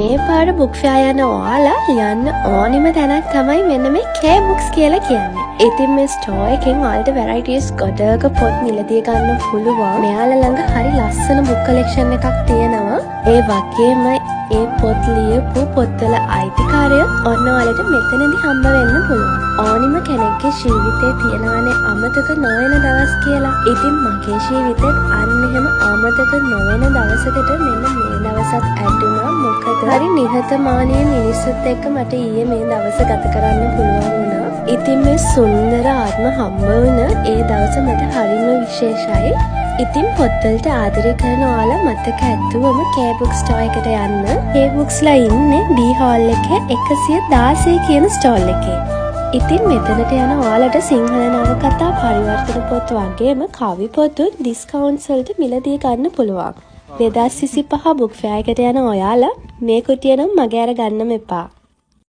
මේ පාර book fair යන ඔයාලා යන්න ඕනිම තැනක් තමයි මෙන්න මේ K Books කියලා කියන්නේ. ඉතින් මේ ස්ටෝර් එකෙන් ඔයාලට varieties ගොඩක පොත් මිලදී ගන්න පුළුවන්. මෙයාලා ළඟ හරි ලස්සන book collection එකක් තියෙනවා. ඒ වගේම ඒ පොත් ලියපු පොත්වල අයිතිකාරය ඔන්න ඔයාලට මෙතනදී හම්බ වෙන්න පුළුවන්. ඕනිම කෙනෙක්ගේ ජීවිතේ තියෙනවානේ අමතක නොවන දවස් කියලා. ඉතින් මගේ ජීවිතෙත් අන්න එහෙම අමතක නොවන දවසකට මෙන්න මේ දවසත් ඇතුණා. මොකද හරි නිහතමානී මිනිස්සුත් එක්ක මට ඊයේ මේ දවස ගත කරන්න පුළුවන් වුණා. ඉතින් මේ සුන්දර ආත්ම හම්බ වුණ ඒ දවස මට හරිම විශේෂයි. ඉතින් පොත්වලට ආදරය කරන ඔයාලා මතක ඇතුවම K Book Store එකට යන්න. K Booksලා ඉන්නේ B Hall එකේ 116 කියන ස්ටෝල් එකේ. ඉතින් මෙතනට යන ඔයාලට සිංහල නවකතා පරිවර්තන පොත් වගේම කවි පොතුත් ඩිස්කවුන්ට්ස් වලට මිලදී ගන්න පුළුවන්. 2025 බුක් ෆෙයා එකට යන ඔයාලා මේ කුටිය නම් මගේ අර ගන්නම එපා.